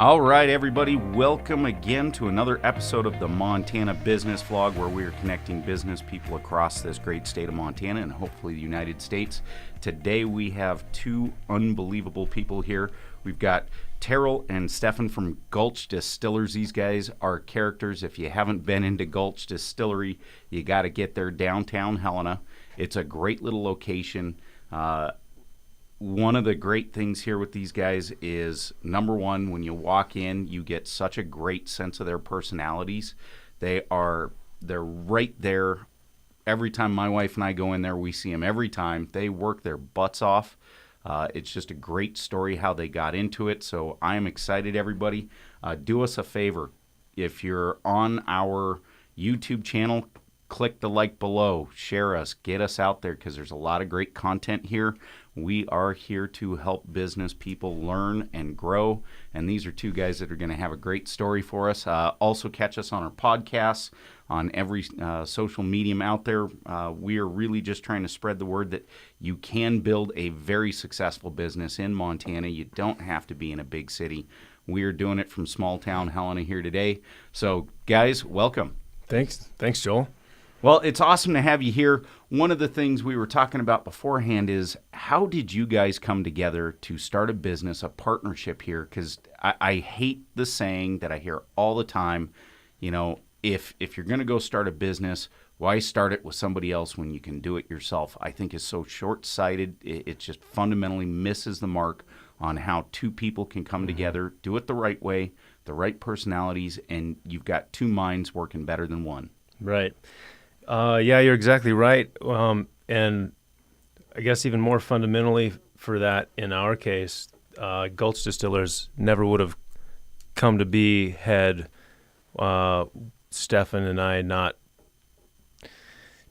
All right, everybody, welcome again to another episode of the Montana Business Vlog, where we are connecting business people across this great state of Montana and hopefully the United States. Today we have two unbelievable people here. We've got Tyrrell and Steffan from Gulch Distillers. These guys are characters. If you haven't been into Gulch Distillery, you got to get there, downtown Helena. It's a great little location. One of the great things here with these guys is, number one, when you walk in, you get such a great sense of their personalities. They're right there. Every time my wife and I go in there, we see them every time. They work their butts off. It's just a great story how they got into it. So I am excited, everybody. Do us a favor. If you're on our YouTube channel, click the like below. Share us. Get us out there because there's a lot of great content here. We are here to help business people learn and grow, and these are two guys that are going to have a great story for us. Also catch us on our podcasts, on every social medium out there. We are really just trying to spread the word that you can build a very successful business in Montana. You don't have to be in a big city. We are doing it from small town Helena here today. So, guys, welcome. Thanks, Joel. Well, it's awesome to have you here. One of the things we were talking about beforehand is, how did you guys come together to start a business, a partnership here? Because I hate the saying that I hear all the time, you know, if you're going to go start a business, why start it with somebody else when you can do it yourself? I think is so short-sighted. It just fundamentally misses the mark on how two people can come together, do it the right way, the right personalities, and you've got two minds working better than one. Right. Yeah, you're exactly right. And I guess even more fundamentally for that, in our case, Gulch Distillers never would have come to be had Steffan and I not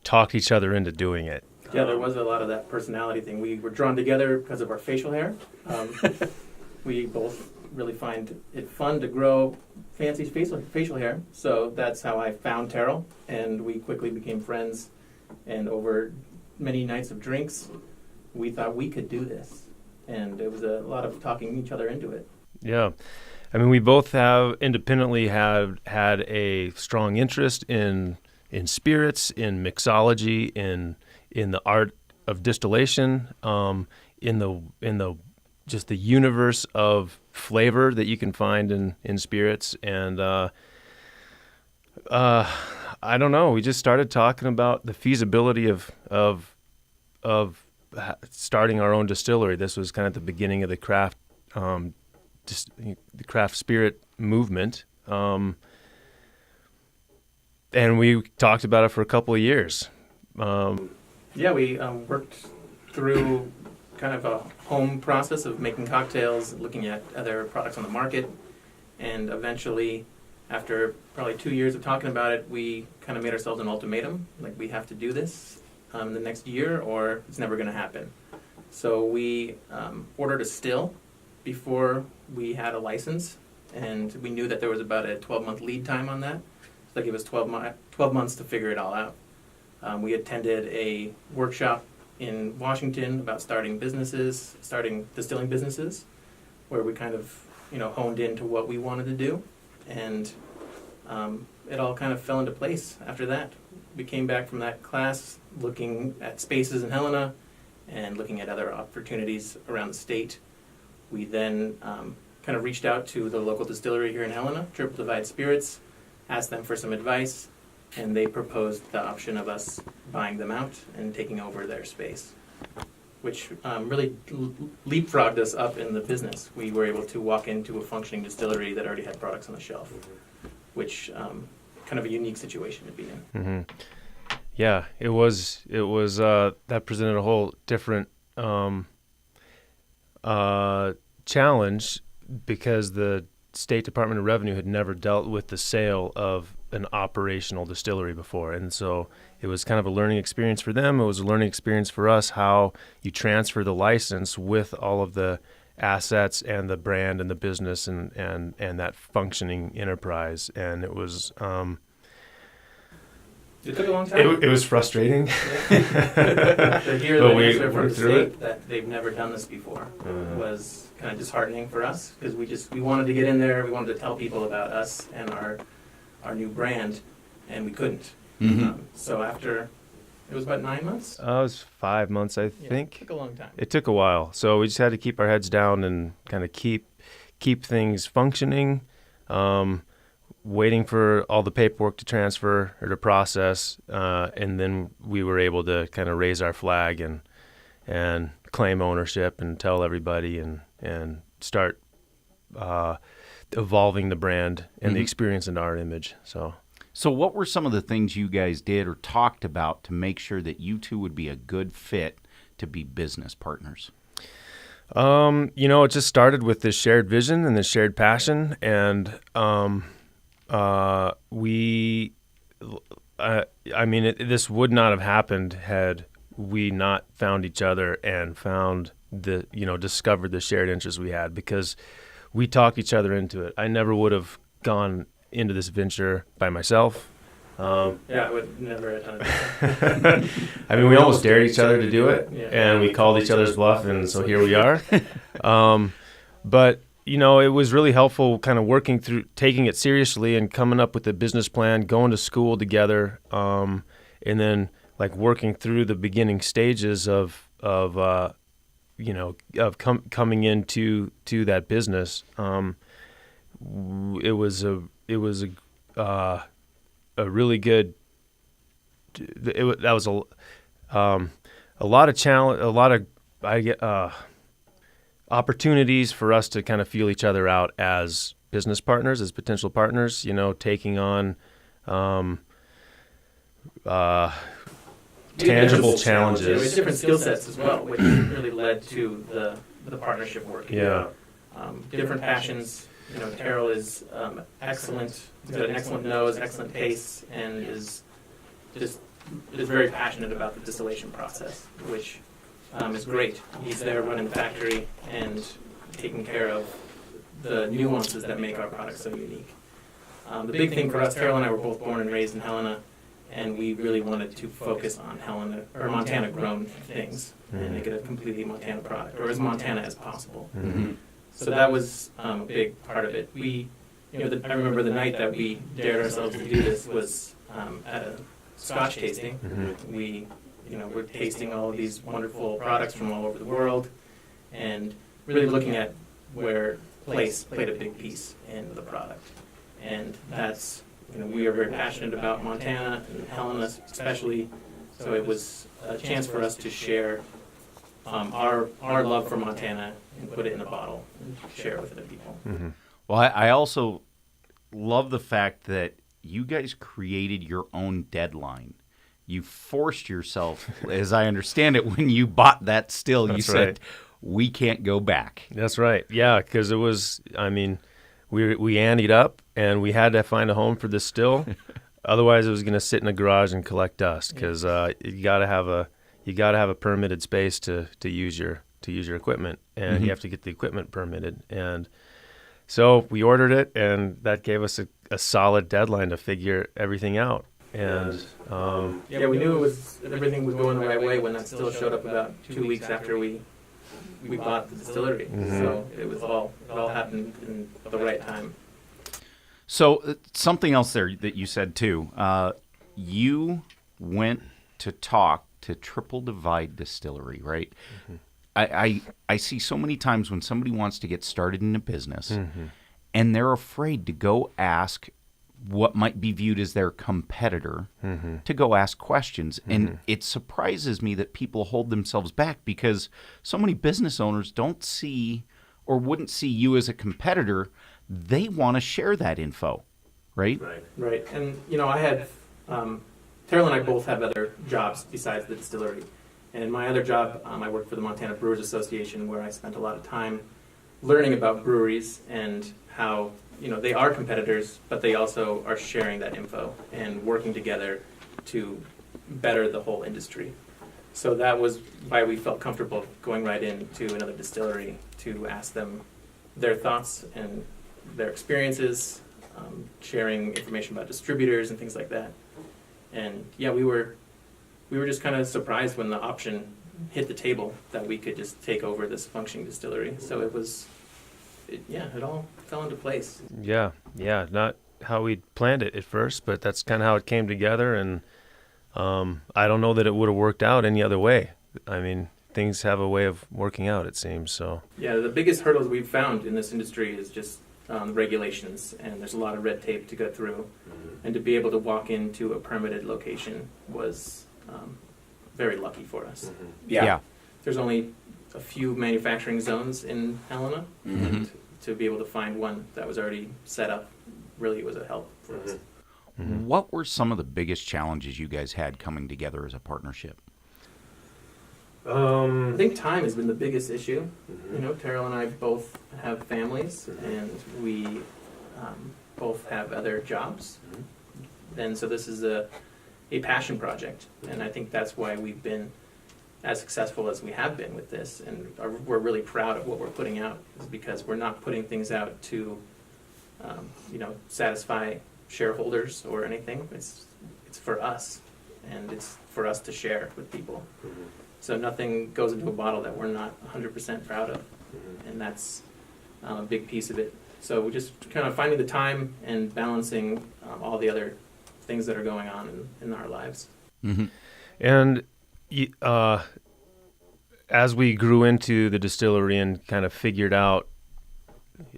talked each other into doing it. Yeah, there was a lot of that personality thing. We were drawn together because of our facial hair. We both really find it fun to grow fancy facial hair. So that's how I found Tyrrell, and we quickly became friends. And over many nights of drinks, we thought we could do this. And it was a lot of talking each other into it. Yeah. I mean, we both have independently had a strong interest in spirits, in mixology, in the art of distillation, in the just the universe of flavor that you can find in spirits. And I don't know, we just started talking about the feasibility of starting our own distillery. This was kind of the beginning of the craft spirit movement. And we talked about it for a couple of years. Yeah, we worked through kind of a home process of making cocktails, looking at other products on the market, and eventually, after probably 2 years of talking about it, we kind of made ourselves an ultimatum, like we have to do this the next year or it's never going to happen. So we ordered a still before we had a license, and we knew that there was about a 12-month lead time on that, so that gave us 12 months to figure it all out. We attended a workshop in Washington about starting distilling businesses, where we kind of, honed into what we wanted to do, and it all kind of fell into place after that. We came back from that class looking at spaces in Helena and looking at other opportunities around the state. We then kind of reached out to the local distillery here in Helena, Triple Divide Spirits, asked them for some advice, and they proposed the option of us buying them out and taking over their space, which really leapfrogged us up in the business. We were able to walk into a functioning distillery that already had products on the shelf, which kind of a unique situation to be in. Mm-hmm. Yeah, it was that presented a whole different challenge, because the State Department of Revenue had never dealt with the sale of an operational distillery before. And so it was kind of a learning experience for them. It was a learning experience for us, how you transfer the license with all of the assets and the brand and the business and that functioning enterprise. And it was It took a long time. It was frustrating. To hear But the we answer from worked the through state that they've never done this before was kind of disheartening for us, because we wanted to get in there, we wanted to tell people about us and our new brand, and we couldn't. So after, it was about 9 months? It was 5 months, I think. It took a long time. It took a while. So we just had to keep our heads down and kind of keep things functioning, waiting for all the paperwork to transfer or to process, and then we were able to kind of raise our flag and claim ownership and tell everybody and start evolving the brand and the experience into our image. So what were some of the things you guys did or talked about to make sure that you two would be a good fit to be business partners? It just started with this shared vision and this shared passion, and this would not have happened had we not found each other and discovered the shared interests we had, because we talked each other into it. I never would have gone into this venture by myself. I would never have done it. We almost dared each other to do it, and we called each other's bluff, and so here we are. But it was really helpful kind of working through, taking it seriously and coming up with a business plan, going to school together, and then like working through the beginning stages of coming into that business. It was a really good. That was a lot of challenge, a lot of opportunities for us to kind of feel each other out as business partners, as potential partners. Taking on tangible challenges. With different skill sets as well, which really led to the partnership work. Yeah. Different passions. Tyrrell is excellent. He's got an excellent nose, excellent taste, and is very passionate about the distillation process, which is great. He's there running the factory and taking care of the nuances that make our product so unique. The big thing for us, Tyrrell and I were both born and raised in Helena, and we really wanted to focus on Montana grown things and make it a completely Montana product, or as Montana as possible. So that was a big part of it. I remember the night that we dared ourselves to do this was at a Scotch tasting. We're tasting all of these wonderful products from all over the world, and really looking at where place played a big piece in the product. And that's, we are very passionate about Montana and Helena especially, so it was a chance for us to share our love for Montana and put it in a bottle and share it with other people. Well, I also love the fact that you guys created your own deadline. You forced yourself, as I understand it, when you bought that still, you said, we can't go back. That's right. Yeah, because it was, we anteed up, and we had to find a home for this still. Otherwise, it was going to sit in a garage and collect dust, because you got to have a permitted space to use your equipment, and you have to get the equipment permitted. And so we ordered it, and that gave us a solid deadline to figure everything out. And we knew everything was going the right way when that still showed up about 2 weeks after we bought the distillery. So it all happened in the right time. So something else there that you said too. You went to talk to Triple Divide Distillery, right? I see so many times when somebody wants to get started in a business and they're afraid to go ask what might be viewed as their competitor, to go ask questions. And it surprises me that people hold themselves back, because so many business owners don't see or wouldn't see you as a competitor. They want to share that info, right? Right. And, I had, Tyrrell and I both have other jobs besides the distillery. And in my other job, I worked for the Montana Brewers Association, where I spent a lot of time learning about breweries and how, they are competitors, but they also are sharing that info and working together to better the whole industry. So that was why we felt comfortable going right into another distillery to ask them their thoughts and their experiences, sharing information about distributors and things like that. And yeah, we were just kind of surprised when the option hit the table that we could just take over this functioning distillery. So it all fell into place. Yeah, not how we planned it at first, but that's kind of how it came together. And I don't know that it would have worked out any other way. I mean, things have a way of working out, it seems. So yeah, the biggest hurdles we've found in this industry is just regulations, and there's a lot of red tape to go through. And to be able to walk into a permitted location was very lucky for us. Yeah. There's only a few manufacturing zones in Helena, and to be able to find one that was already set up really was a help for us. What were some of the biggest challenges you guys had coming together as a partnership? I think time has been the biggest issue. You know, Tyrrell and I both have families, and we both have other jobs. And so this is a passion project, and I think that's why we've been as successful as we have been with this, and we're really proud of what we're putting out, is because we're not putting things out to satisfy shareholders or anything. It's for us, and it's for us to share with people. So nothing goes into a bottle that we're not 100% proud of, and that's a big piece of it. So we're just kind of finding the time and balancing all the other things that are going on in our lives. And as we grew into the distillery and kind of figured out,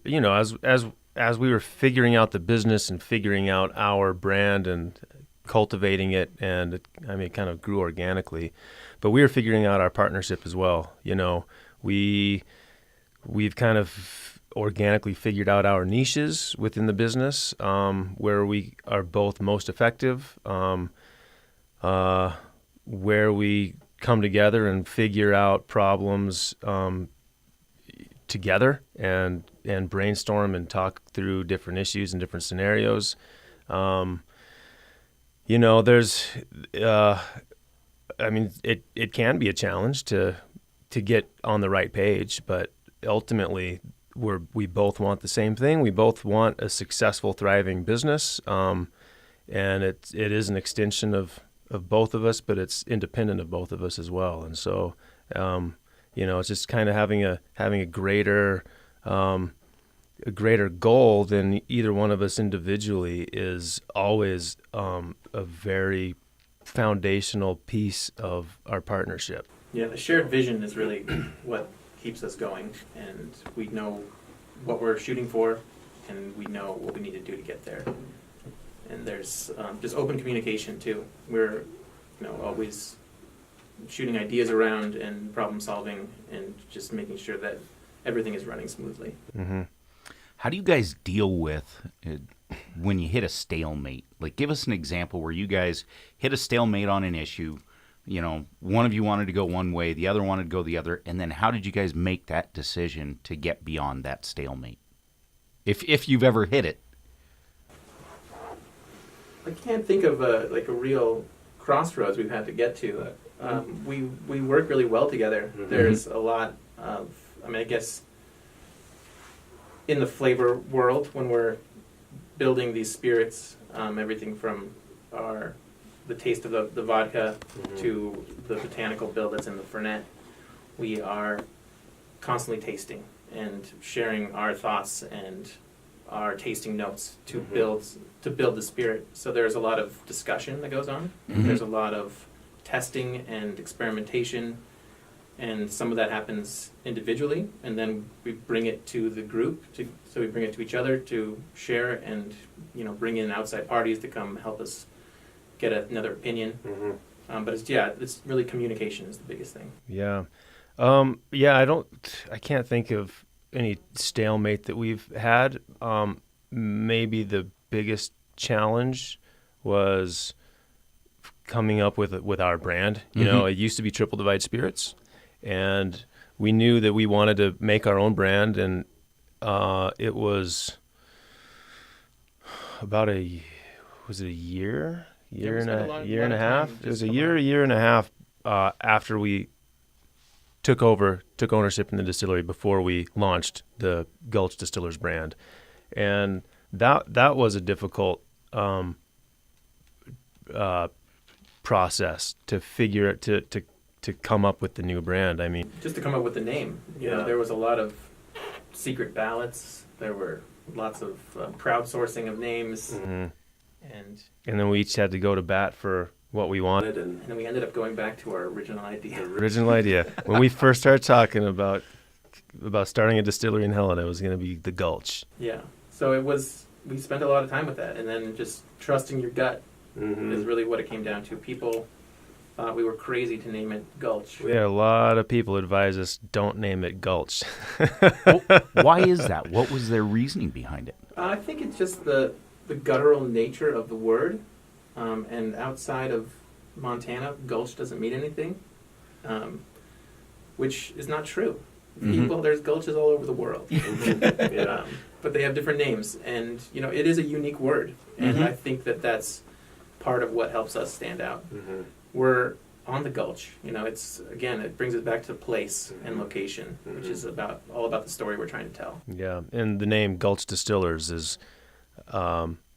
as we were figuring out the business and figuring out our brand and cultivating it, and it kind of grew organically, but we were figuring out our partnership as well. We've kind of organically figured out our niches within the business, where we are both most effective, where we come together and figure out problems together and brainstorm and talk through different issues and different scenarios. It can be a challenge to get on the right page, but ultimately we both want the same thing. We both want a successful, thriving business, and it is an extension of both of us, but it's independent of both of us as well. And so, it's just kind of having a greater goal than either one of us individually is always a very foundational piece of our partnership. Yeah, the shared vision is really what keeps us going, and we know what we're shooting for, and we know what we need to do to get there. And there's just open communication too. We're always shooting ideas around and problem solving, and just making sure that everything is running smoothly. How do you guys deal with when you hit a stalemate? Like, give us an example where you guys hit a stalemate on an issue. One of you wanted to go one way, the other wanted to go the other, and then how did you guys make that decision to get beyond that stalemate? If you've ever hit it. I can't think of a real crossroads we've had to get to. We work really well together. There's a lot of, I guess, in the flavor world, when we're building these spirits, everything from the taste of the vodka to the botanical build that's in the Fernet, we are constantly tasting and sharing our thoughts and our tasting notes to build the spirit. So there's a lot of discussion that goes on. There's a lot of testing and experimentation, and some of that happens individually, and then we bring it to the group. So we bring it to each other to share, and bring in outside parties to come help us get another opinion. But it's really communication is the biggest thing. Yeah. I can't think of any stalemate that we've had. Maybe the biggest challenge was coming up with our brand. It used to be Triple Divide Spirits, and we knew that we wanted to make our own brand, and it was about a year and a half? It was a year and a half after we took ownership in the distillery, before we launched the Gulch Distillers brand. And that was a difficult process to figure it to come up with the new brand. I mean, just to come up with the name. You know, there was a lot of secret ballots. There were lots of crowdsourcing of names, and then we each had to go to bat for what we wanted, and then we ended up going back to our original idea. When we first started talking about starting a distillery in Helena, it was going to be the Gulch. Yeah. So we spent a lot of time with that, and then just trusting your gut is really what it came down to. People thought we were crazy to name it Gulch. We had a lot of people advise us, don't name it Gulch. Well, why is that? What was their reasoning behind it? I think it's just the guttural nature of the word, and outside of Montana, Gulch doesn't mean anything, which is not true. People, there's gulches all over the world. But they have different names, and it is a unique word, and I think that's part of what helps us stand out. We're on the Gulch. It brings us back to place and location, which is all about the story we're trying to tell. Yeah, and the name Gulch Distillers is,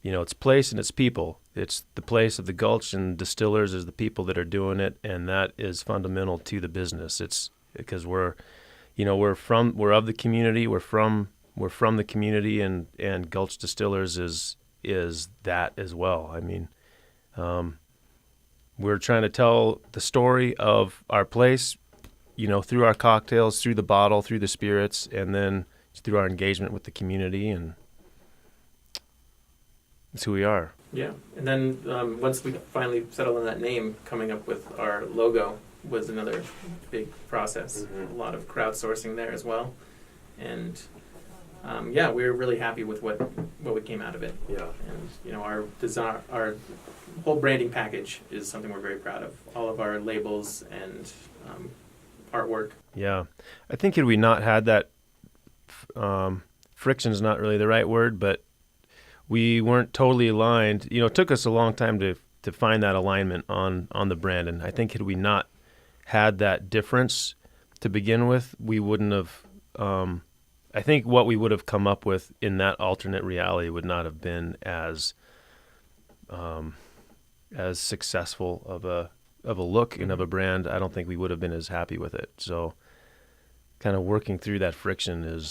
it's place and it's people. It's the place of the Gulch, and distillers is the people that are doing it, and that is fundamental to the business. It's because we're of the community. We're from the community, and Gulch Distillers is that as well. I mean, we're trying to tell the story of our place, through our cocktails, through the bottle, through the spirits, and then through our engagement with the community, and that's who we are. Yeah, and then once we finally settled on that name, coming up with our logo was another big process. A lot of crowdsourcing there as well, and we were really happy with what came out of it. Yeah, and our design, our whole branding package is something we're very proud of. All of our labels and artwork. Yeah, I think had we not had that, friction is not really the right word, but we weren't totally aligned. It took us a long time to find that alignment on the brand, and I think had we not had that difference to begin with, we wouldn't have. I think what we would have come up with in that alternate reality would not have been as successful of a look and of a brand. I don't think we would have been as happy with it. So, kind of working through that friction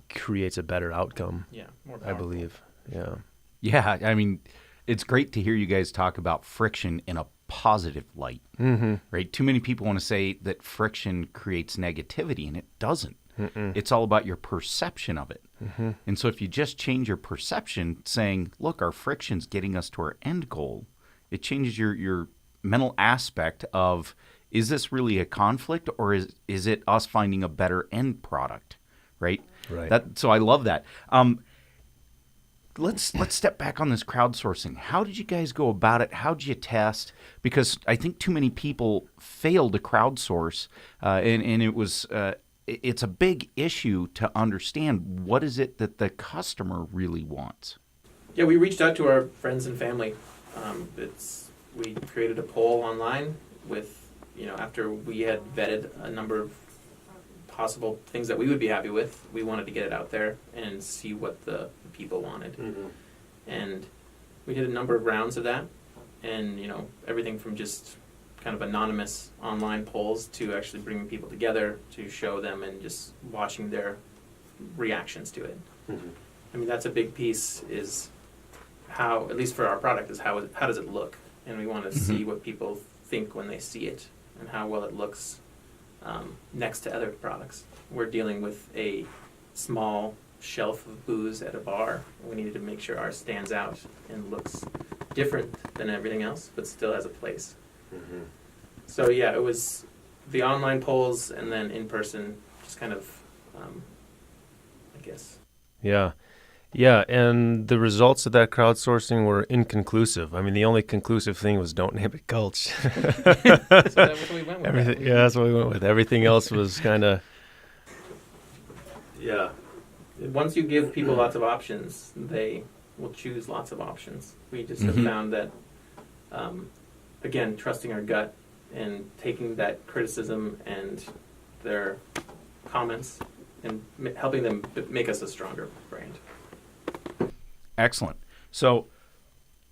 creates a better outcome. Yeah, more powerful. I believe. Yeah. Yeah, I mean, it's great to hear you guys talk about friction in a positive light, right? Too many people want to say that friction creates negativity, and it doesn't. It's all about your perception of it. And so if you just change your perception, saying, look, our friction's getting us to our end goal, it changes your mental aspect of, is this really a conflict, or is it us finding a better end product, right? Right. So I love that. Let's step back on this crowdsourcing. How did you guys go about it? How did you test? Because I think too many people fail to crowdsource, and it was it's a big issue to understand what is it that the customer really wants. Yeah, we reached out to our friends and family. We created a poll online with, after we had vetted a number of possible things that we would be happy with, we wanted to get it out there and see what the people wanted. And we did a number of rounds of that, and everything from just kind of anonymous online polls to actually bringing people together to show them and just watching their reactions to it. I mean, that's a big piece, is how, at least for our product, is how does it look, and we want to see what people think when they see it and how well it looks next to other products. We're dealing with a small shelf of booze at a bar. We needed to make sure ours stands out and looks different than everything else, but still has a place. So yeah, it was the online polls and then in person, just kind of, I guess. Yeah, and the results of that crowdsourcing were inconclusive. I mean, the only conclusive thing was don't name it Gulch. So that's what we went with. Yeah, that's what we went with. Everything else was kind of... Yeah. Once you give people lots of options, they will choose lots of options. We just have found that, again, trusting our gut and taking that criticism and their comments and helping them make us a stronger brand. Excellent. So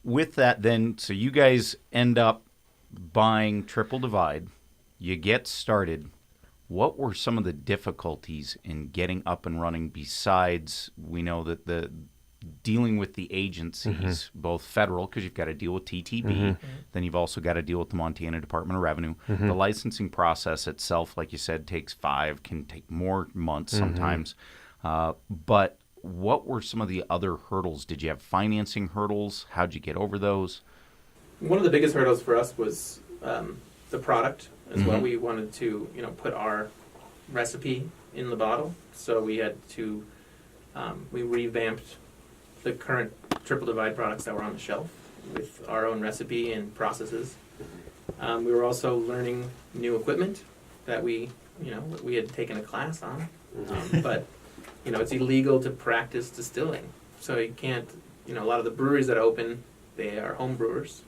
with that then, so you guys end up buying Triple Divide. You get started. What were some of the difficulties in getting up and running besides, we know that the dealing with the agencies, both federal, because you've got to deal with TTB, then you've also got to deal with the Montana Department of Revenue. The licensing process itself, like you said, takes 5, can take more months sometimes. But what were some of the other hurdles? Did you have financing hurdles? How'd you get over those? One of the biggest hurdles for us was the product as well. We wanted to, put our recipe in the bottle, so we had to we revamped the current Triple Divide products that were on the shelf with our own recipe and processes. We were also learning new equipment that we had taken a class on, but it's illegal to practice distilling, so you can't. A lot of the breweries that open, they are home brewers.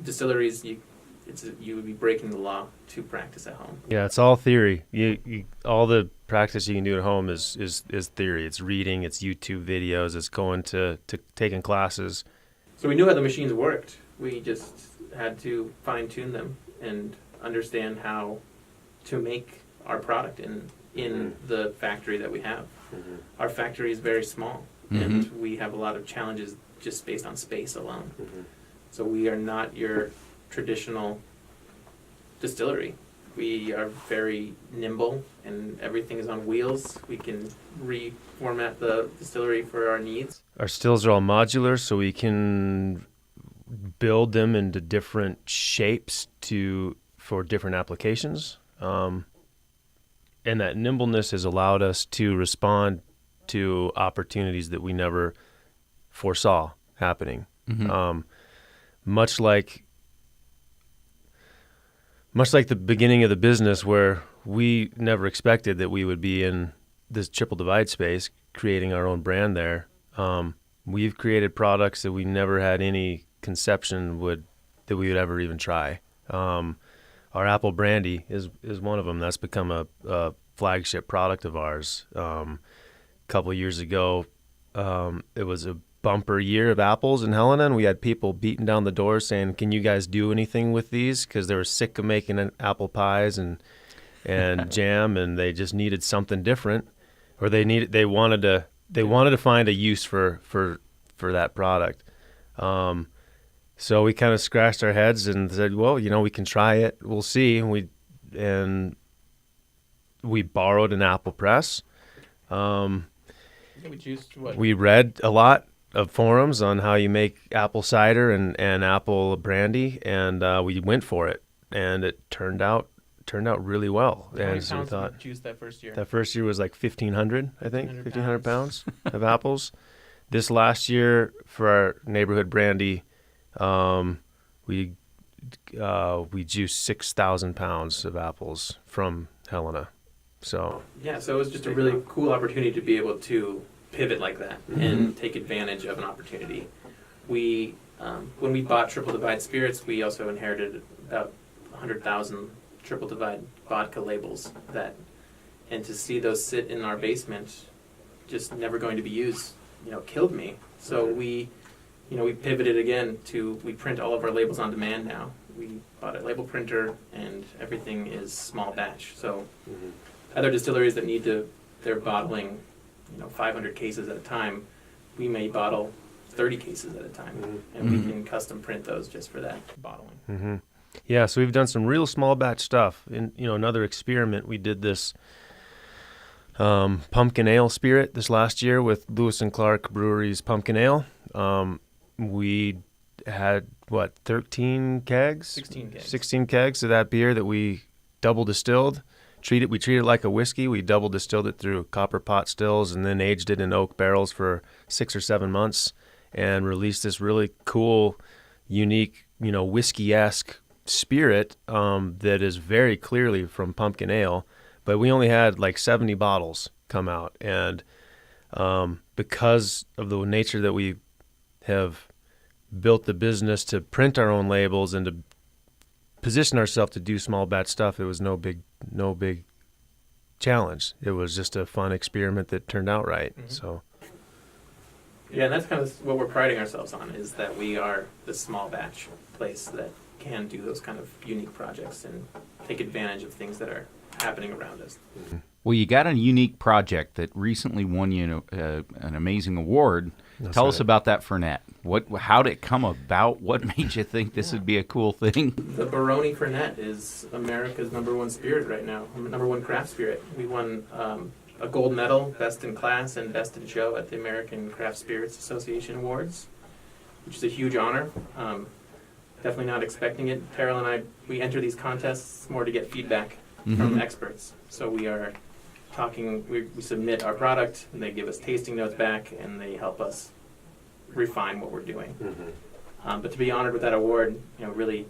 Distilleries, you would be breaking the law to practice at home. Yeah, it's all theory. You all the practice you can do at home is theory. It's reading, it's YouTube videos, it's going to taking classes. So we knew how the machines worked. We just had to fine tune them and understand how to make our product in the factory that we have. Our factory is very small, and we have a lot of challenges just based on space alone. So we are not your traditional distillery. We are very nimble, and everything is on wheels. We can reformat the distillery for our needs. Our stills are all modular, so we can build them into different shapes for different applications. And that nimbleness has allowed us to respond to opportunities that we never foresaw happening. Much like the beginning of the business, where we never expected that we would be in this Triple Divide space, creating our own brand there. We've created products that we never had any conception that we would ever even try. Our apple brandy is one of them. That's become a flagship product of ours. A couple of years ago, it was a bumper year of apples in Helena, and we had people beating down the door saying, "Can you guys do anything with these?" Because they were sick of making apple pies and jam, and they just needed something different, or they wanted to find a use for that product. So we kind of scratched our heads and said, "Well, we can try it. We'll see." And we borrowed an apple press. We read a lot of forums on how you make apple cider and apple brandy, and we went for it, and it turned out really well. How many pounds did you juice that first year? That first year was like 1,500, I think, 1,500 pounds of apples. This last year for our neighborhood brandy, we juiced 6,000 pounds of apples from Helena. So it was just a really cool opportunity to be able to pivot like that and take advantage of an opportunity. We, when we bought Triple Divide Spirits, we also inherited about 100,000 Triple Divide vodka labels and to see those sit in our basement, just never going to be used, killed me. So we pivoted again we print all of our labels on demand now. We bought a label printer, and everything is small batch. So other distilleries that they're bottling 500 cases at a time, we may bottle 30 cases at a time, and we can custom print those just for that bottling. Yeah, so we've done some real small batch stuff. In another experiment, we did this pumpkin ale spirit this last year with Lewis and Clark Brewery's pumpkin ale. We had 13 kegs? 16 kegs. 16 kegs of that beer that we double distilled. We treated it like a whiskey. We double distilled it through copper pot stills and then aged it in oak barrels for 6 or 7 months and released this really cool, unique, whiskey-esque spirit that is very clearly from pumpkin ale. But we only had like 70 bottles come out. And because of the nature that we have built the business to print our own labels and to position ourselves to do small batch stuff, it was no big challenge. It was just a fun experiment that turned out right. So Yeah, and that's kind of what we're priding ourselves on, is that we are the small batch place that can do those kind of unique projects and take advantage of things that are happening around us. Well, you got a unique project that recently won you an amazing award. That's Tell right. us about that Fernet. How did it come about? What made you think this would be a cool thing? The Baroni Fernet is America's #1 spirit right now, #1 craft spirit. We won a gold medal, best in class and best in show at the American Craft Spirits Association Awards, which is a huge honor. Definitely not expecting it. Tyrrell and I, we enter these contests more to get feedback from experts. So we are talking, we submit our product, and they give us tasting notes back, and they help us refine what we're doing. But to be honored with that award, really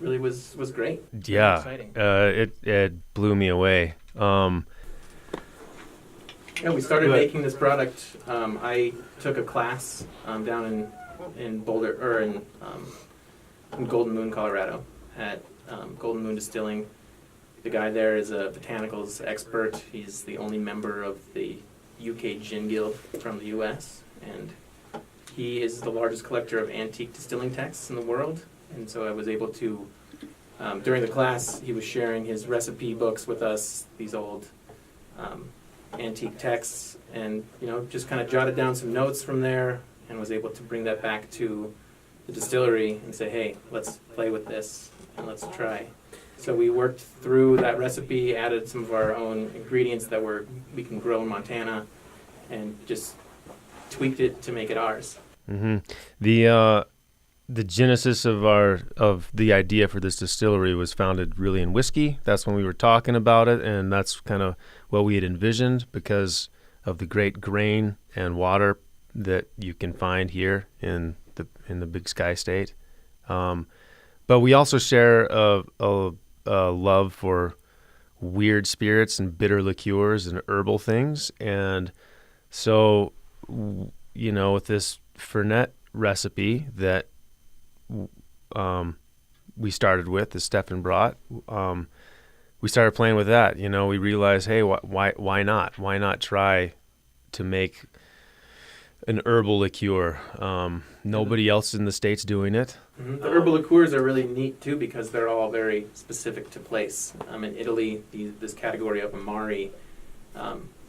was great. Yeah, Exciting. it blew me away. Yeah, we started making this product. I took a class down in Boulder, or in Golden Moon, Colorado, at Golden Moon Distilling. The guy there is a botanicals expert. He's the only member of the UK Gin Guild from the US, and he is the largest collector of antique distilling texts in the world. And so I was able to, during the class, he was sharing his recipe books with us, these old antique texts, and just kind of jotted down some notes from there, and was able to bring that back to the distillery and say, hey, let's play with this and let's try. So we worked through that recipe, added some of our own ingredients that we can grow in Montana, and just tweaked it to make it ours. The genesis of the idea for this distillery was founded really in whiskey. That's when we were talking about it, and that's kind of what we had envisioned because of the great grain and water that you can find here in the Big Sky State. But we also share a love for weird spirits and bitter liqueurs and herbal things, and so with this Fernet recipe that we started with, that Steffan brought, we started playing with that. We realized, hey, why not? Why not try to make an herbal liqueur? Nobody else in the State's doing it. The herbal liqueurs are really neat too because they're all very specific to place. In Italy, this category of Amari,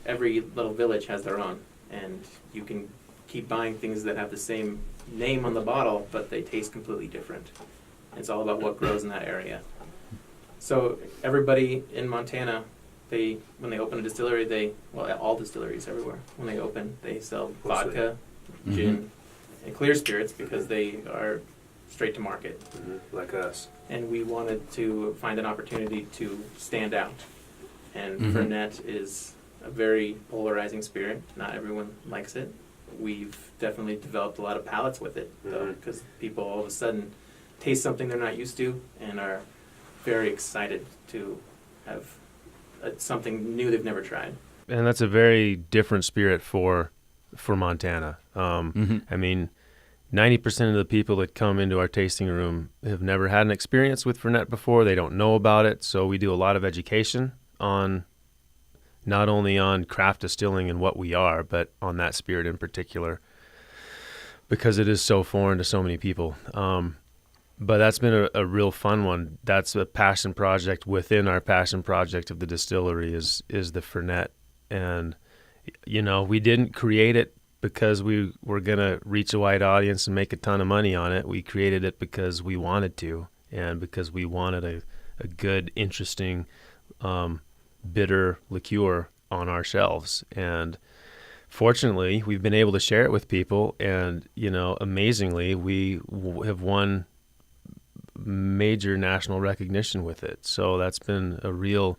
every little village has their own, and you can keep buying things that have the same name on the bottle, but they taste completely different. It's all about what grows in that area. So everybody in Montana, when they open a distillery, all distilleries everywhere, when they open, they sell vodka, gin, and clear spirits because they are straight to market. Like us. And we wanted to find an opportunity to stand out. And Fernet is a very polarizing spirit. Not everyone likes it. We've definitely developed a lot of palates with it, though, because people all of a sudden taste something they're not used to and are very excited to have something new they've never tried. And that's a very different spirit for Montana. I mean, 90% of the people that come into our tasting room have never had an experience with Fernet before. They don't know about it. So we do a lot of education on not only on craft distilling and what we are, but on that spirit in particular, because it is so foreign to so many people. But that's been a real fun one. That's a passion project within our passion project of the distillery is the Fernet. And, we didn't create it because we were going to reach a wide audience and make a ton of money on it. We created it because we wanted to, and because we wanted a good, interesting, bitter liqueur on our shelves. And fortunately, we've been able to share it with people, and, amazingly, we have won major national recognition with it. So that's been a real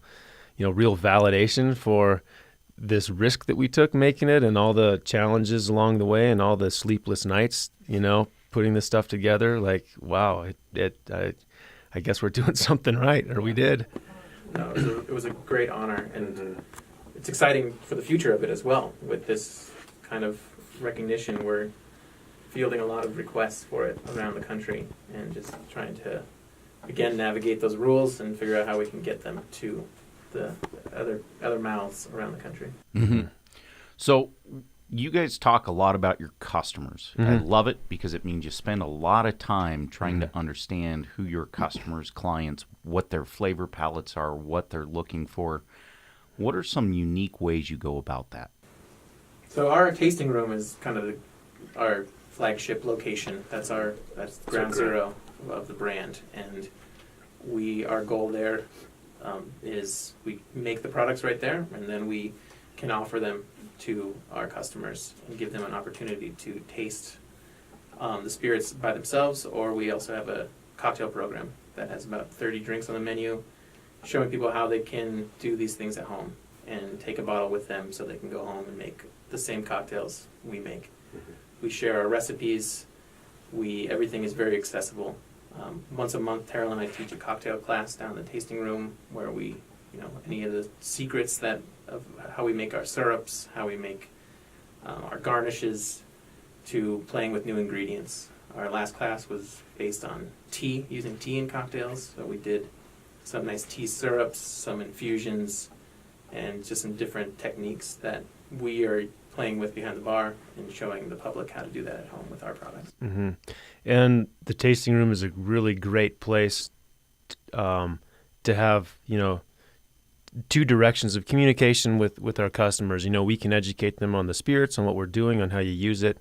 validation for this risk that we took making it, and all the challenges along the way, and all the sleepless nights, putting this stuff together. Like, wow, I guess we're doing something right, or we did. No, it was a great honor, and it's exciting for the future of it as well. With this kind of recognition, we're fielding a lot of requests for it around the country, and just trying to, again, navigate those rules and figure out how we can get them to the other mouths around the country. So You guys talk a lot about your customers. Mm-hmm. I love it because it means you spend a lot of time trying to understand who your customers, clients, what their flavor palettes are, what they're looking for. What are some unique ways you go about that? So our tasting room is kind of our flagship location. That's ground zero of the brand, and our goal there is we make the products right there, and then we can offer them to our customers and give them an opportunity to taste the spirits by themselves, or we also have a cocktail program that has about 30 drinks on the menu, showing people how they can do these things at home and take a bottle with them so they can go home and make the same cocktails we make. We share our recipes. Everything is very accessible. Once a month, Tyrrell and I teach a cocktail class down in the tasting room where any of the secrets of how we make our syrups, how we make our garnishes, to playing with new ingredients. Our last class was based on tea, using tea in cocktails. So we did some nice tea syrups, some infusions, and just some different techniques that we are playing with behind the bar and showing the public how to do that at home with our products. Mm-hmm. And the tasting room is a really great place to have, two directions of communication with our customers. We can educate them on the spirits, on what we're doing, on how you use it,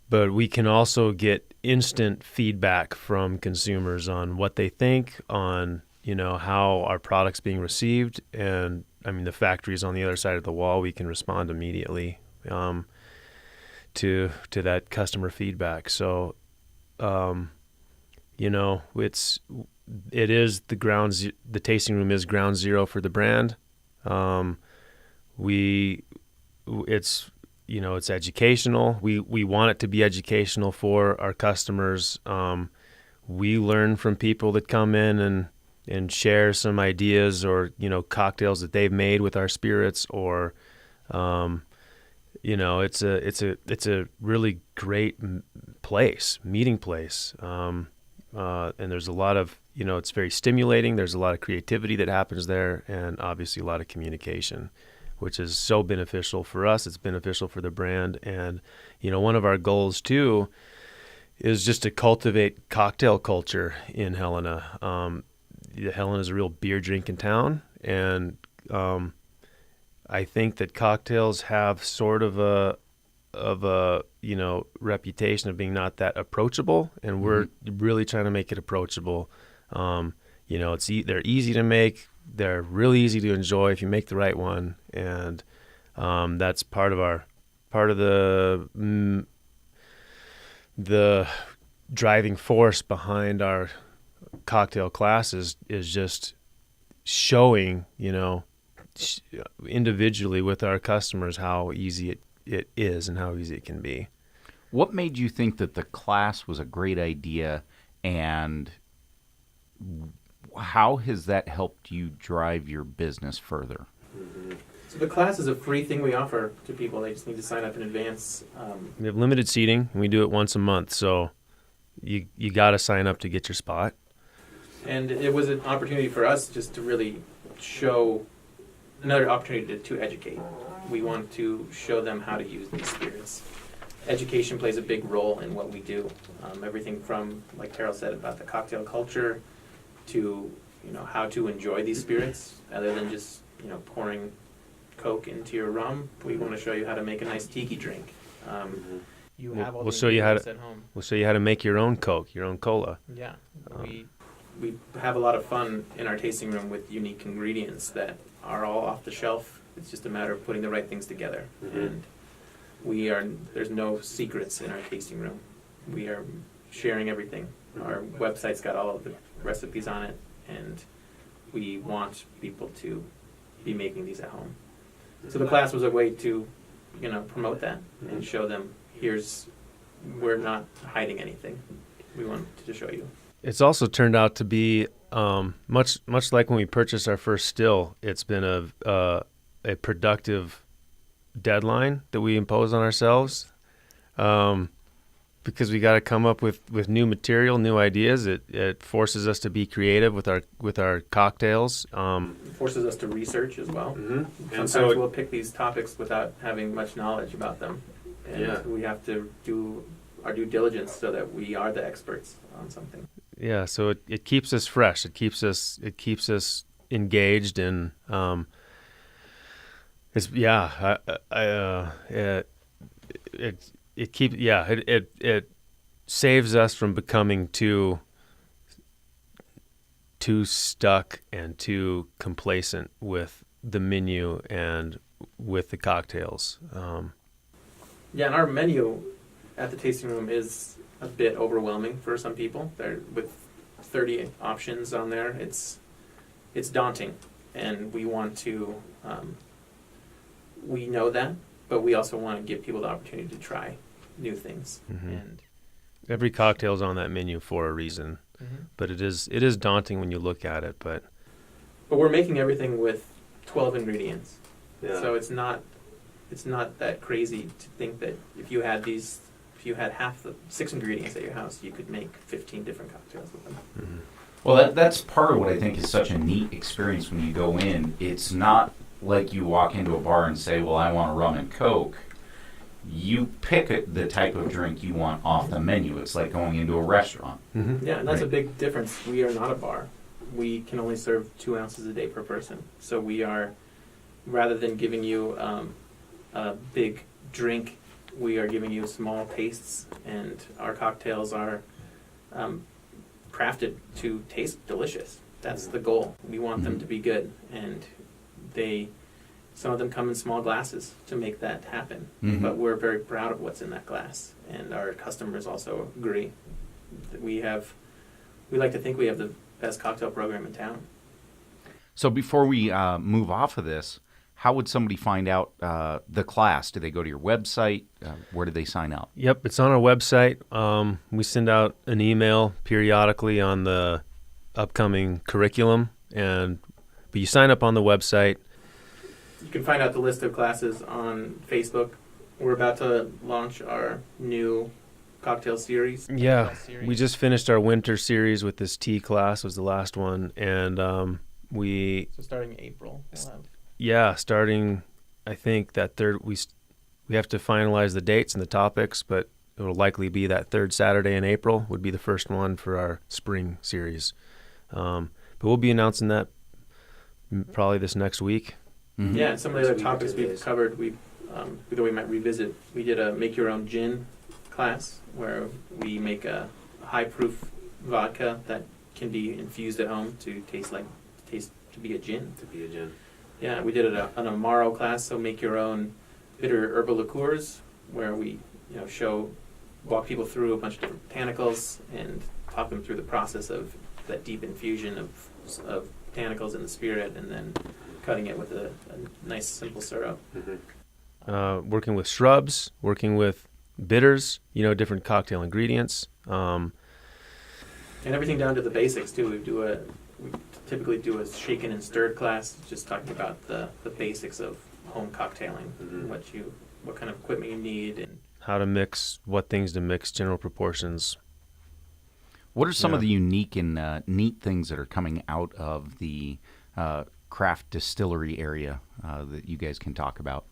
but we can also get instant feedback from consumers on what they think, on how our product's being received. And the factory's on the other side of the wall. We can respond immediately to that customer feedback. So it is the tasting room is ground zero for the brand. It's educational. We want it to be educational for our customers. We learn from people that come in and share some ideas or cocktails that they've made with our spirits, or it's a really great meeting place. And there's a lot of, it's very stimulating. There's a lot of creativity that happens there, and obviously a lot of communication, which is so beneficial for us. It's beneficial for the brand. And, one of our goals too is just to cultivate cocktail culture in Helena. Helena is a real beer drinking town, and I think that cocktails have sort of a reputation of being not that approachable, and we're really trying to make it approachable. They're easy to make, they're really easy to enjoy if you make the right one, and that's part of the driving force behind our cocktail classes is just showing, individually with our customers how easy it is and how easy it can be. What made you think that the class was a great idea, and how has that helped you drive your business further? So the class is a free thing we offer to people. They just need to sign up in advance. We have limited seating, and we do it once a month, so you got to sign up to get your spot. And it was an opportunity for us just to really show another opportunity to educate. We want to show them how to use these spirits. Education plays a big role in what we do. Everything from, like Tyrrell said, about the cocktail culture to how to enjoy these spirits other than just pouring Coke into your rum. We want to show you how to make a nice tiki drink. You have all We'll the show you how ingredients to at home. We'll show you how to make your own Coke, your own cola. Yeah, we have a lot of fun in our tasting room with unique ingredients that are all off the shelf. It's just a matter of putting the right things together. And there's no secrets in our tasting room. We are sharing everything. Our website's got all of the recipes on it, and we want people to be making these at home. So the class was a way to, promote that and show them, we're not hiding anything. We want to show you. It's also turned out to be much like when we purchased our first still. It's been a productive deadline that we impose on ourselves. because we got to come up with new material, new ideas. It forces us to be creative with our cocktails. It forces us to research as well. Mm-hmm. And sometimes we'll pick these topics without having much knowledge about them, and we have to do our due diligence so that we are the experts on something. Yeah, so it keeps us fresh. It keeps us engaged, and it saves us from becoming too stuck and too complacent with the menu and with the cocktails. And our menu at the tasting room is a bit overwhelming for some people. With 30 options on there, it's daunting, and we want to. We know that, but we also want to give people the opportunity to try new things. Mm-hmm. And every cocktail is on that menu for a reason, but it is daunting when you look at it. But we're making everything with 12 ingredients, so it's not that crazy to think that if you had half the 6 ingredients at your house, you could make 15 different cocktails with them. Mm-hmm. Well, that's part of what I think is such a neat experience when you go in. It's not like you walk into a bar and say, well, I want a rum and Coke. You pick the type of drink you want off the menu. It's like going into a restaurant. Mm-hmm. Yeah, and that's a big difference. We are not a bar. We can only serve 2 ounces a day per person. So we are, rather than giving you a big drink, we are giving you small tastes, and our cocktails are crafted to taste delicious. That's the goal. We want them to be good, and some of them come in small glasses to make that happen. But we're very proud of what's in that glass, and our customers also agree. We like to think we have the best cocktail program in town. So before we move off of this, how would somebody find out the class? Do they go to your website? Where do they sign up? Yep, it's on our website. We send out an email periodically on the upcoming curriculum, but you sign up on the website. You can find out the list of classes on Facebook. We're about to launch our new cocktail series. Yeah, we just finished our winter series with this tea class, was the last one, and So starting in April, we'll have... Yeah, starting, I think that we have to finalize the dates and the topics, but it will likely be that third Saturday in April would be the first one for our spring series. But we'll be announcing that probably this next week. Mm-hmm. Yeah, and some of the other topics we've covered, we thought we might revisit. We did a make your own gin class where we make a high proof vodka that can be infused at home to to be a gin. Yeah, we did it an Amaro class, so make your own bitter herbal liqueurs, where we walk people through a bunch of different botanicals and talk them through the process of that deep infusion of botanicals in the spirit, and then cutting it with a nice simple syrup. Working with shrubs, working with bitters, different cocktail ingredients. And everything down to the basics too. We typically do a shaken and stirred class, just talking about the basics of home cocktailing, what kind of equipment you need, and how to mix, what things to mix, general proportions. What are some of the unique and neat things that are coming out of the craft distillery area that you guys can talk about?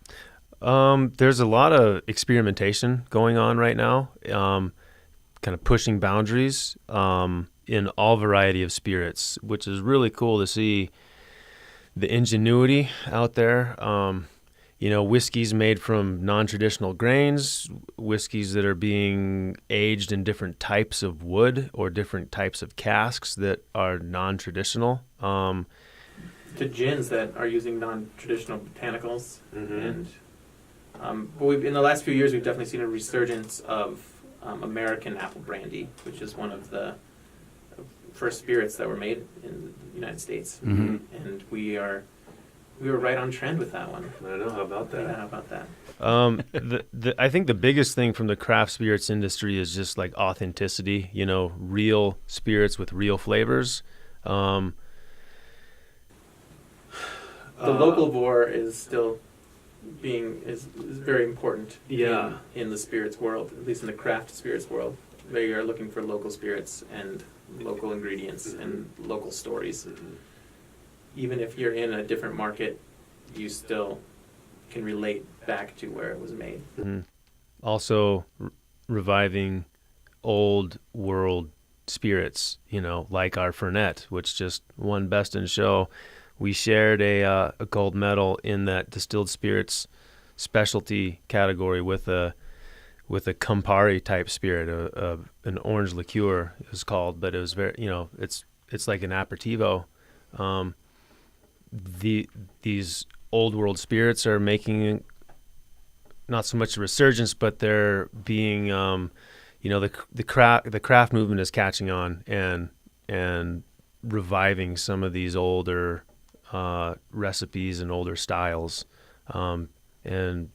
There's a lot of experimentation going on right now, kind of pushing boundaries in all variety of spirits, which is really cool to see the ingenuity out there. Whiskeys made from non-traditional grains, whiskeys that are being aged in different types of wood or different types of casks that are non-traditional. To gins that are using non-traditional botanicals. And in the last few years, we've definitely seen a resurgence of American apple brandy, which is one of the first spirits that were made in the United States. And we were right on trend with that one. I know. How about that? Yeah, how about that? I think the biggest thing from the craft spirits industry is just like authenticity, real spirits with real flavors. The local vor is still is very important in the spirits world, at least in the craft spirits world. They are looking for local spirits and local ingredients and local stories. Even if you're in a different market, you still can relate back to where it was made. Also, reviving old world spirits, like our Fernet, which just won Best in Show. We shared a gold medal in that distilled spirits specialty category with a Campari type spirit, an orange liqueur it was called, but it was very, it's like an aperitivo. These old world spirits are making not so much a resurgence, but they're being, the craft movement is catching on and reviving some of these older recipes and older styles, and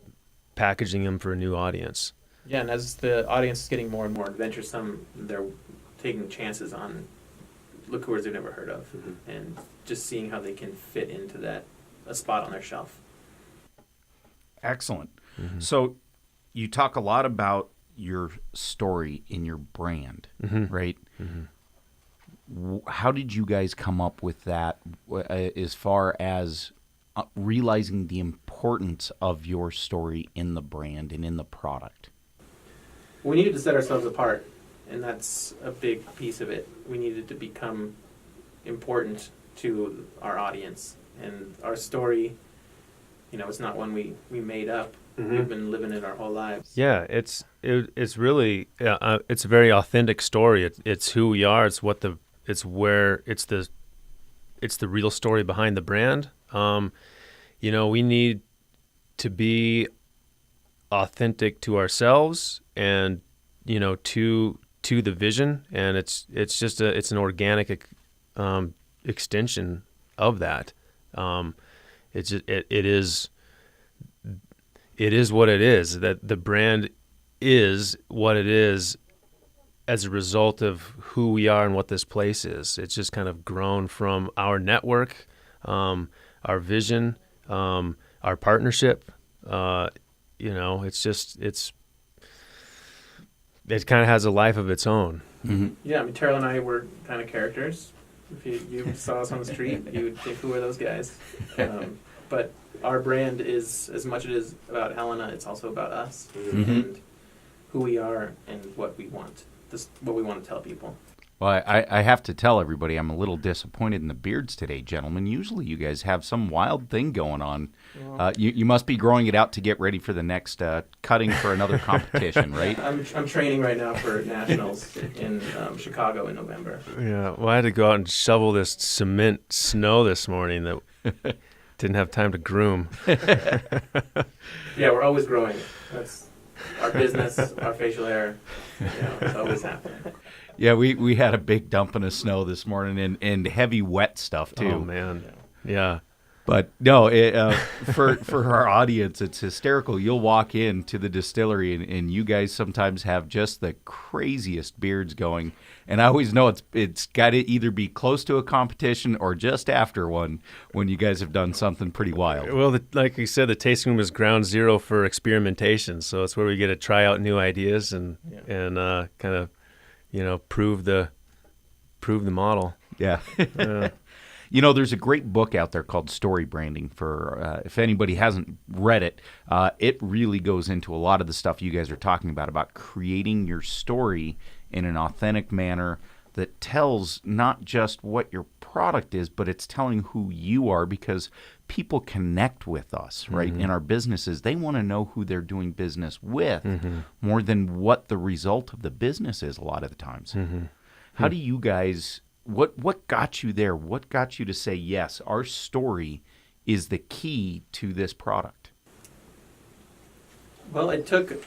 packaging them for a new audience. Yeah, and as the audience is getting more and more adventuresome, they're taking chances on liqueurs they've never heard of, and just seeing how they can fit into a spot on their shelf. Excellent. So you talk a lot about your story in your brand, right? How did you guys come up with that as far as realizing the importance of your story in the brand and in the product? We needed to set ourselves apart, and that's a big piece of it. We needed to become important to our audience, and our story, it's not one we made up. We've been living it our whole lives. Yeah, it's really it's a very authentic story. It's who we are. It's the real story behind the brand. We need to be authentic to ourselves and to the vision, and it's just it's an organic extension of that. It is what it is, that the brand is what it is as a result of who we are and what this place is. It's just kind of grown from our network, our vision, our partnership. It kind of has a life of its own. Yeah, Tyrrell and I were kind of characters. If you saw us on the street, you would think, who are those guys? But our brand is, as much as it is about Helena, it's also about us and who we are and what we want. What we want to tell people. Well, I have to tell everybody I'm a little disappointed in the beards today, gentlemen. Usually you guys have some wild thing going on. You must be growing it out to get ready for the next cutting for another competition, right? I'm training right now for nationals in Chicago in November. Yeah, well, I had to go out and shovel this cement snow this morning that didn't have time to groom. Yeah, we're always growing. That's our business, our facial hair. It's always happening. Yeah, we had a big dumping of snow this morning and heavy wet stuff too. Oh man, yeah. But no, for our audience, it's hysterical. You'll walk into the distillery and you guys sometimes have just the craziest beards going. And I always know it's got to either be close to a competition or just after one when you guys have done something pretty wild. Well, like you said, the tasting room is ground zero for experimentation. So it's where we get to try out new ideas and kind of, prove the model. Yeah. There's a great book out there called Story Branding for, if anybody hasn't read it, it really goes into a lot of the stuff you guys are talking about creating your story in an authentic manner that tells not just what your product is, but it's telling who you are, because people connect with us, right? In our businesses, they want to know who they're doing business with more than what the result of the business is a lot of the times. How do you guys... What got you there? What got you to say, yes, our story is the key to this product? Well, it took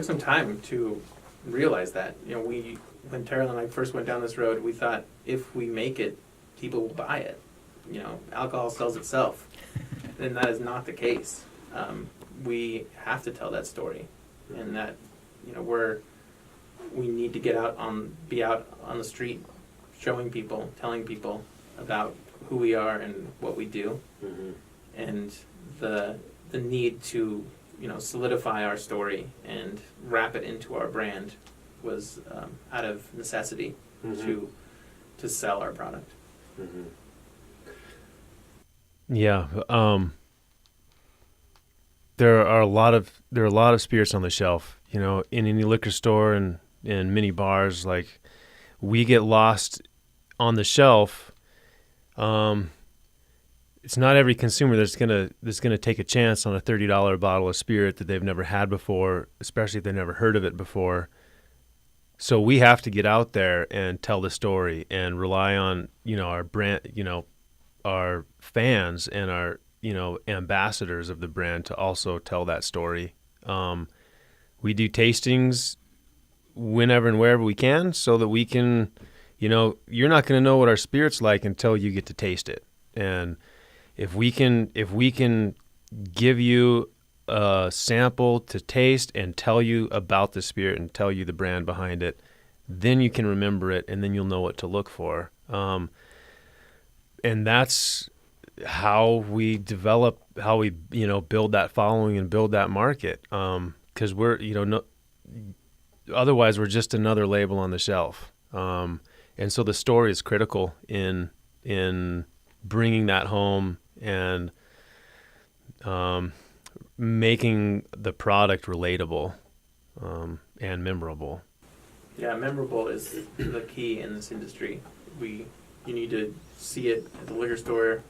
some time to realize that. When Tyrrell and I first went down this road, we thought if we make it, people will buy it. Alcohol sells itself, and that is not the case. We have to tell that story, and that we need to be out on the street, showing people, telling people about who we are and what we do, and the the need to, solidify our story and wrap it into our brand was out of necessity to sell our product. Yeah. There are a lot of spirits on the shelf, in any liquor store and in many bars. Like, we get lost on the shelf. It's not every consumer that's gonna take a chance on a $30 bottle of spirit that they've never had before, especially if they've never heard of it before. So we have to get out there and tell the story and rely on, our brand, our fans and our, ambassadors of the brand to also tell that story. We do tastings whenever and wherever we can so that we can, you're not going to know what our spirit's like until you get to taste it. And if we can give you a sample to taste and tell you about the spirit and tell you the brand behind it, then you can remember it and then you'll know what to look for. And that's how we develop, how we, build that following and build that market. 'Cause we're, otherwise we're just another label on the shelf. And so the story is critical in bringing that home and making the product relatable and memorable. Yeah, memorable is the key in this industry. You need to see it at the liquor store,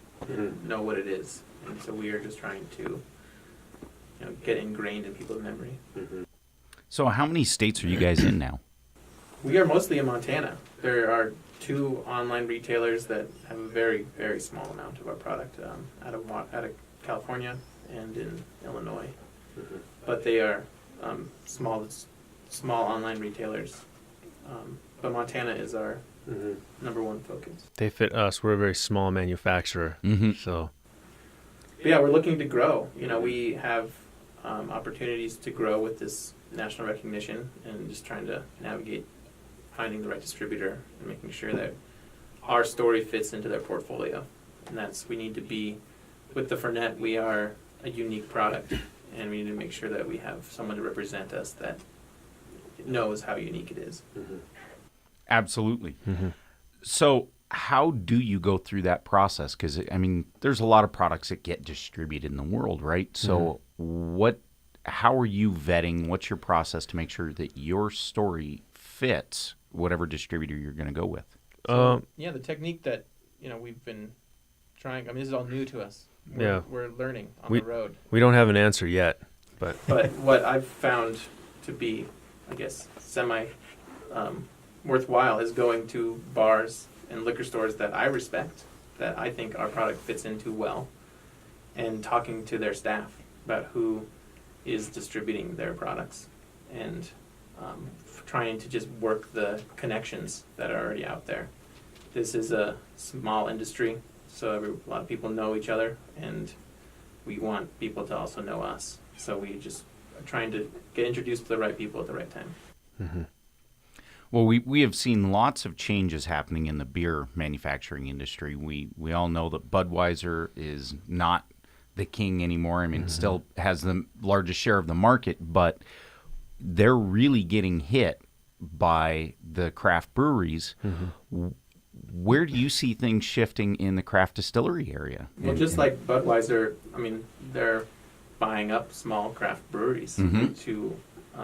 know what it is, and so we are just trying to, get ingrained in people's memory. So how many states are you guys in now? We are mostly in Montana. There are 2 online retailers that have a very, very small amount of our product out of California and in Illinois. But they are small online retailers. But Montana is our number one focus. They fit us. We're a very small manufacturer. So, but yeah, we're looking to grow. We have opportunities to grow with this national recognition and just trying to navigate finding the right distributor and making sure that our story fits into their portfolio. And we need to be, with the Fernet, we are a unique product, and we need to make sure that we have someone to represent us that knows how unique it is. Absolutely. So how do you go through that process? Because, there's a lot of products that get distributed in the world, right? So how are you vetting? What's your process to make sure that your story fits whatever distributor you're going to go with? The technique that, we've been trying, this is all new to us. We're learning on the road. We don't have an answer yet, but what I've found to be, I guess, semi worthwhile is going to bars and liquor stores that I respect, that I think our product fits into well, and talking to their staff about who is distributing their products, and trying to just work the connections that are already out there. This is a small industry, so a lot of people know each other, and we want people to also know us. So we just are trying to get introduced to the right people at the right time. Well, we have seen lots of changes happening in the beer manufacturing industry. We all know that Budweiser is not the king anymore. It still has the largest share of the market, but they're really getting hit by the craft breweries. Where do you see things shifting in the craft distillery area? Well, just like Budweiser, they're buying up small craft breweries to.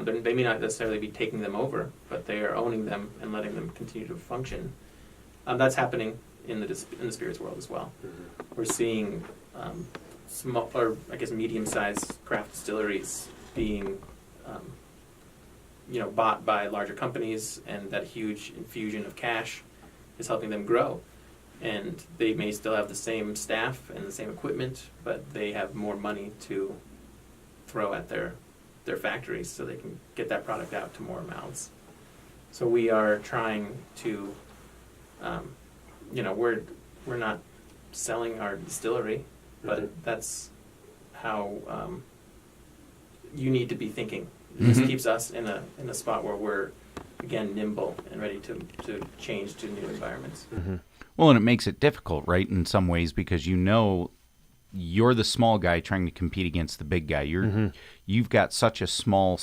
They may not necessarily be taking them over, but they are owning them and letting them continue to function. That's happening in the spirits world as well. We're seeing small, or I guess medium-sized craft distilleries being, bought by larger companies, and that huge infusion of cash is helping them grow. And they may still have the same staff and the same equipment, but they have more money to throw at their factories so they can get that product out to more mouths. So we are trying to, we're not selling our distillery, but that's how you need to be thinking. This keeps us in a spot where we're, again, nimble and ready to change to new environments. Well, and it makes it difficult, right, in some ways, because you're the small guy trying to compete against the big guy. You've got such a small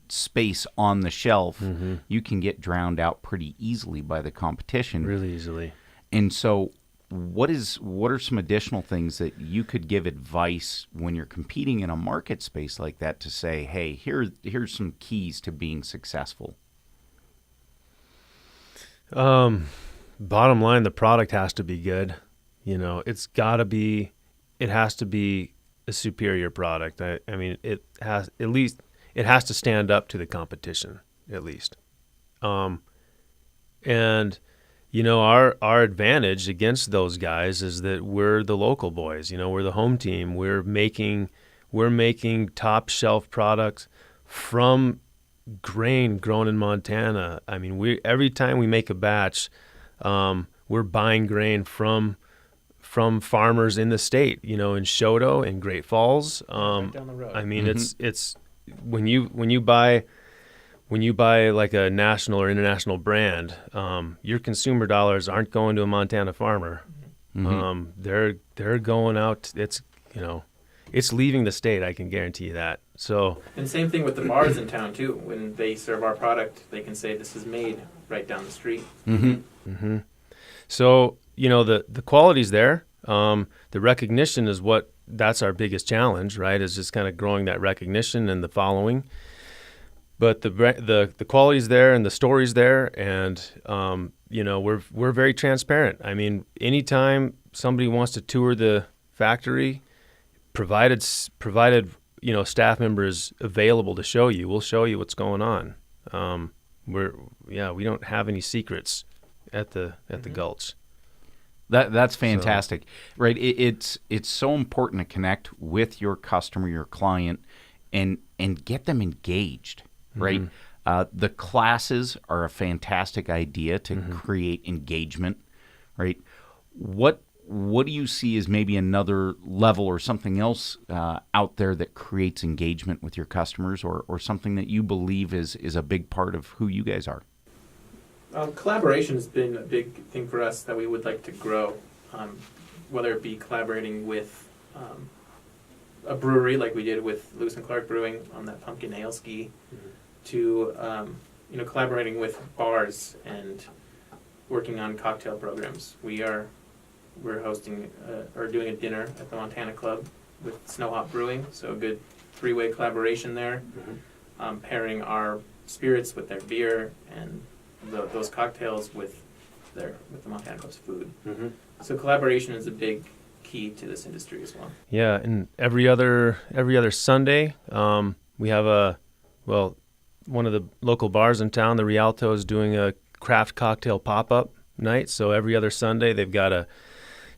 space on the shelf. You can get drowned out pretty easily by the competition. Really easily. And so what are some additional things that you could give advice when you're competing in a market space like that to say, hey, here's some keys to being successful? Bottom line, the product has to be good. It has to be a superior product. I mean, it has to stand up to the competition, at least. And our advantage against those guys is that we're the local boys. We're the home team. We're making top shelf products from grain grown in Montana. I mean, every time we make a batch, we're buying grain from farmers in the state. In Choteau and Great Falls. Right down the road. I mean, it's when you buy like a national or international brand, your consumer dollars aren't going to a Montana farmer. They're going out. It's leaving the state. I can guarantee you that. So. And same thing with the bars in town too. When they serve our product, they can say this is made right down the street. So the quality's there. The recognition is that's our biggest challenge, right? Is just kind of growing that recognition and the following. But the quality's there and the story's there, and we're very transparent. I mean, anytime somebody wants to tour the factory, provided staff members available to show you, we'll show you what's going on. We don't have any secrets at the Gulch. That's fantastic, right? It's so important to connect with your customer, your client, and get them engaged. Right. The classes are a fantastic idea to create engagement. Right. What do you see as maybe another level or something else out there that creates engagement with your customers, or something that you believe is a big part of who you guys are? Collaboration has been a big thing for us that we would like to grow, whether it be collaborating with a brewery like we did with Lewis and Clark Brewing on that pumpkin ale ski, to collaborating with bars and working on cocktail programs. We're hosting or doing a dinner at the Montana Club with Snow Hop Brewing, so a good three-way collaboration there, pairing our spirits with their beer and those cocktails with the Montana Club's food. So collaboration is a big key to this industry as well. Yeah, and every other Sunday, we have one of the local bars in town, the Rialto, is doing a craft cocktail pop-up night. So every other Sunday, they've got a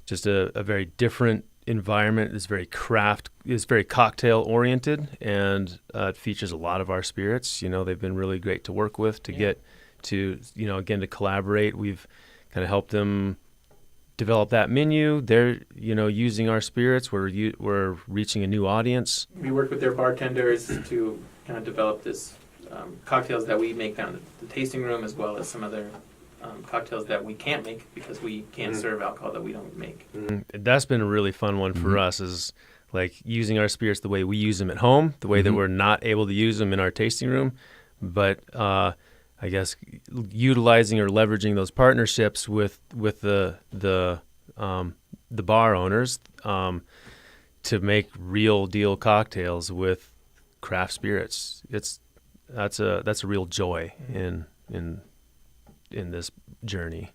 very different environment. It's very cocktail oriented, and it features a lot of our spirits. They've been really great to work with to get to, again, to collaborate. We've kind of helped them develop that menu. They're, using our spirits. We're reaching a new audience. We work with their bartenders to kind of develop this cocktails that we make down at the tasting room, as well as some other cocktails that we can't make because we can't serve alcohol that we don't make. That's been a really fun one for us, is like using our spirits the way we use them at home, the way that we're not able to use them in our tasting room, but I guess utilizing or leveraging those partnerships with the bar owners to make real deal cocktails with craft spirits. That's a real joy in this journey.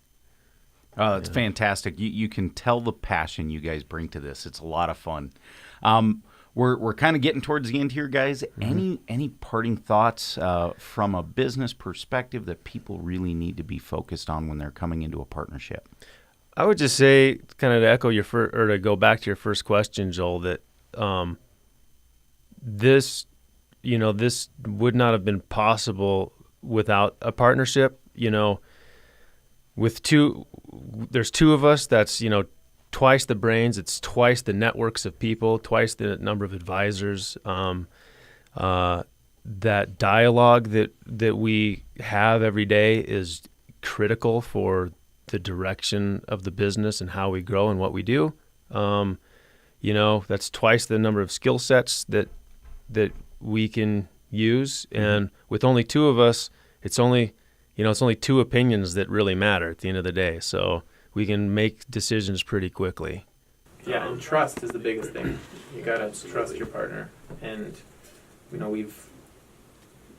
Oh, it's fantastic. You can tell the passion you guys bring to this. It's a lot of fun. We're kind of getting towards the end here, guys. Any parting thoughts from a business perspective that people really need to be focused on when they're coming into a partnership? I would just say, kind of to echo or to go back to your first question, Joel, that this would not have been possible without a partnership. There's two of us. That's twice the brains. It's twice the networks of people, twice the number of advisors. That dialogue that we have every day is critical for the direction of the business and how we grow and what we do. that's twice the number of skill sets that we can use. And with only two of us, it's only two opinions that really matter at the end of the day. So we can make decisions pretty quickly. Yeah, and trust is the biggest thing. You gotta trust your partner, and we've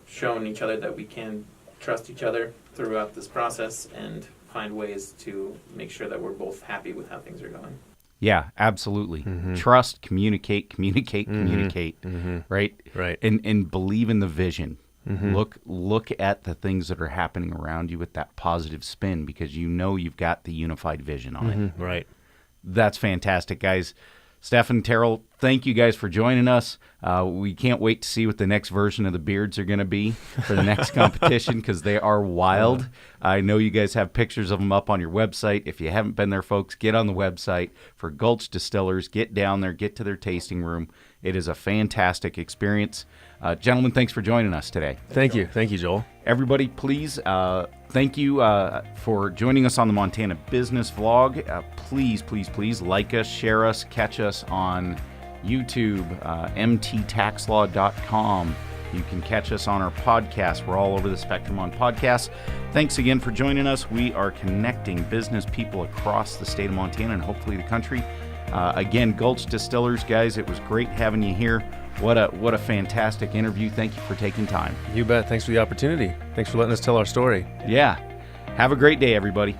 shown each other that we can trust each other throughout this process and find ways to make sure that we're both happy with how things are going. Yeah, absolutely. Trust, communicate, right? Right. And believe in the vision. Look at the things that are happening around you with that positive spin, because you've got the unified vision on it. Right. That's fantastic, guys. Steffan, Tyrrell, thank you guys for joining us. We can't wait to see what the next version of the beards are going to be for the next competition, because they are wild. I know you guys have pictures of them up on your website. If you haven't been there, folks, get on the website for Gulch Distillers. Get down there. Get to their tasting room. It is a fantastic experience. Gentlemen, thanks for joining us today. Thank you. Thank you, Joel. Everybody, please, thank you for joining us on the Montana Business Vlog. Please like us, share us, catch us on YouTube, mttaxlaw.com. You can catch us on our podcast. We're all over the spectrum on podcasts. Thanks again for joining us. We are connecting business people across the state of Montana and hopefully the country. Again, Gulch Distillers, guys, it was great having you here. What a fantastic interview. Thank you for taking time. You bet. Thanks for the opportunity. Thanks for letting us tell our story. Yeah. Have a great day, everybody.